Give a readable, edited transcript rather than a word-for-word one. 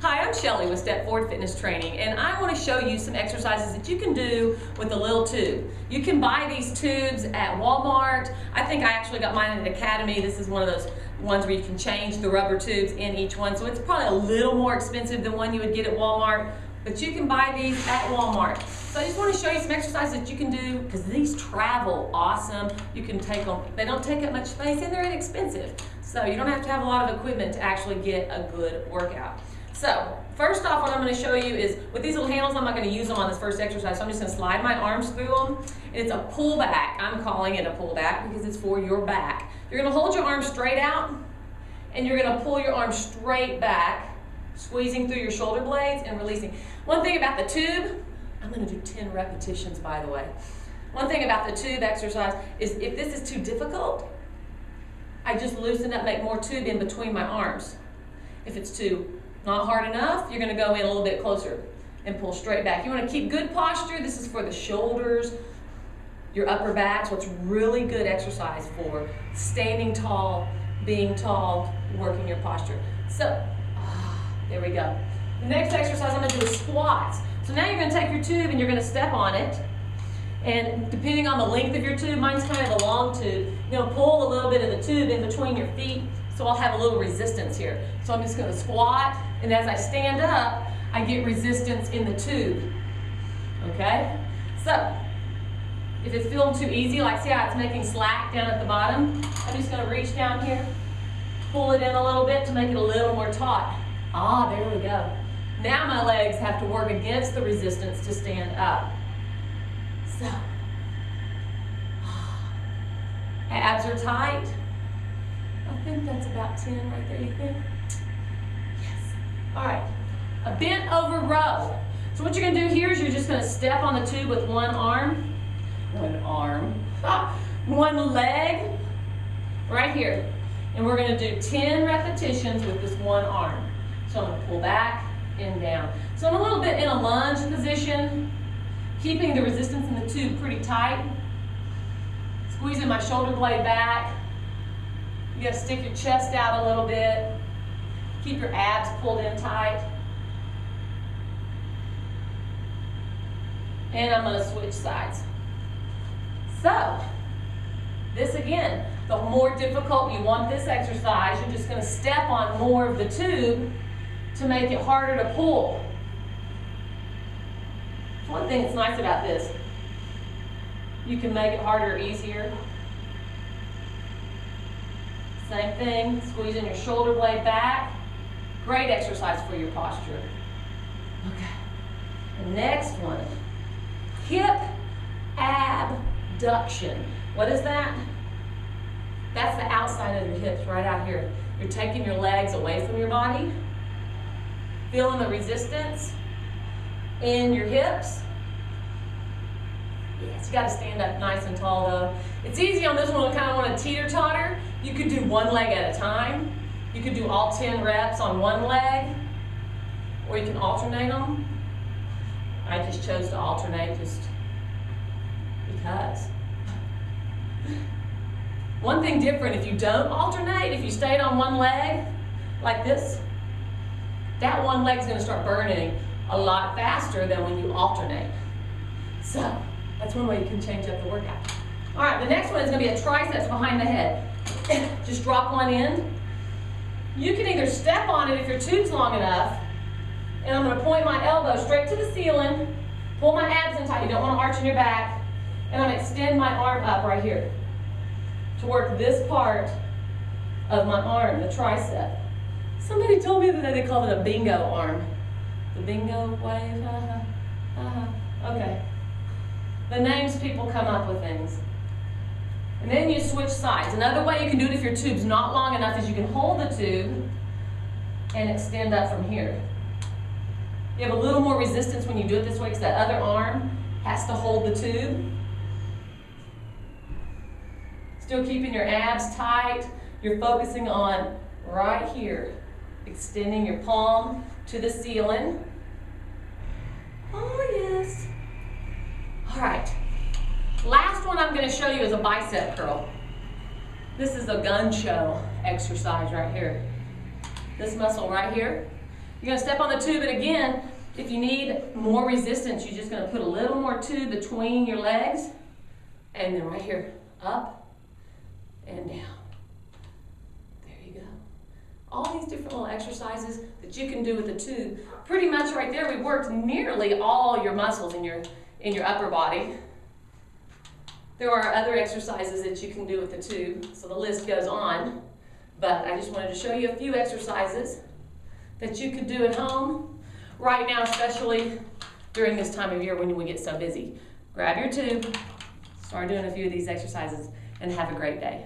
Hi, I'm Shelley with Step Forward Fitness Training, and I want to show you some exercises that you can do with a little tube. You can buy these tubes at Walmart. I think I actually got mine at Academy. This is one of those ones where you can change the rubber tubes in each one, so it's probably a little more expensive than one you would get at Walmart, but you can buy these at Walmart. So I just want to show you some exercises that you can do because these travel awesome. You can take them, they don't take up much space and they're inexpensive. So you don't have to have a lot of equipment to actually get a good workout. So first off, what I'm going to show you is with these little handles, I'm not going to use them on this first exercise, so I'm just going to slide my arms through them. And it's a pull back. I'm calling it a pull back because it's for your back. You're going to hold your arms straight out and you're going to pull your arms straight back, squeezing through your shoulder blades and releasing. One thing about the tube, I'm going to do 10 repetitions by the way. One thing about the tube exercise is if this is too difficult, I just loosen up, make more tube in between my arms. If it's too not hard enough, you're going to go in a little bit closer and pull straight back. You want to keep good posture. This is for the shoulders, your upper back, so it's really good exercise for standing tall, being tall, working your posture. So, there we go. The next exercise I'm going to do is squats. So now you're going to take your tube and you're going to step on it. And depending on the length of your tube, mine's kind of a long tube, you're going to pull a little bit of the tube in between your feet, so I'll have a little resistance here. So I'm just going to squat, and as I stand up, I get resistance in the tube. Okay? So, if it's feeling too easy, like see how it's making slack down at the bottom, I'm just going to reach down here, pull it in a little bit to make it a little more taut. Ah, there we go. Now my legs have to work against the resistance to stand up. So, abs are tight. I think that's about 10 right there, you think? Yes. All right, a bent over row. So what you're gonna do here is you're just gonna step on the tube with one arm, one leg, right here. And we're gonna do 10 repetitions with this one arm. So I'm gonna pull back and down. So I'm a little bit in a lunge position, keeping the resistance in the tube pretty tight, squeezing my shoulder blade back. You gotta stick your chest out a little bit, keep your abs pulled in tight. And I'm gonna switch sides. So, this again, the more difficult you want this exercise, you're just gonna step on more of the tube to make it harder to pull. One thing that's nice about this, you can make it harder or easier. Same thing, squeezing your shoulder blade back. Great exercise for your posture. Okay, the next one, hip abduction. What is that? That's the outside of your hips, right out here. You're taking your legs away from your body, feeling the resistance in your hips. Yes, you gotta stand up nice and tall though. It's easy on this one to kind of want to teeter-totter. You could do one leg at a time. You could do all 10 reps on one leg, or you can alternate them. I just chose to alternate just because. One thing different, if you don't alternate, if you stayed on one leg, like this, that one leg's gonna start burning a lot faster than when you alternate. So, that's one way you can change up the workout. All right, the next one is gonna be a triceps behind the head. Just drop one in. You can either step on it if your tube's long enough, and I'm gonna point my elbow straight to the ceiling, pull my abs in tight, you don't wanna arch in your back, and I'm gonna extend my arm up right here to work this part of my arm, the tricep. Somebody told me that they called it a bingo arm. The bingo wave, okay. The names people come up with things. And then you switch sides. Another way you can do it if your tube's not long enough is you can hold the tube and extend up from here. You have a little more resistance when you do it this way because that other arm has to hold the tube. Still keeping your abs tight. You're focusing on right here. Extending your palm to the ceiling. Oh yes. All right. Last one I'm going to show you is a bicep curl. This is a gun show exercise right here. This muscle right here You're gonna step on the tube, and again, if you need more resistance, you're just gonna put a little more tube between your legs, and then right here, up and down. There you go. All these different little exercises that you can do with the tube. Pretty much right there, we worked nearly all your muscles in your upper body. There are other exercises that you can do with the tube, so the list goes on, but I just wanted to show you a few exercises that you could do at home right now, especially during this time of year when we get so busy. Grab your tube, start doing a few of these exercises, and have a great day.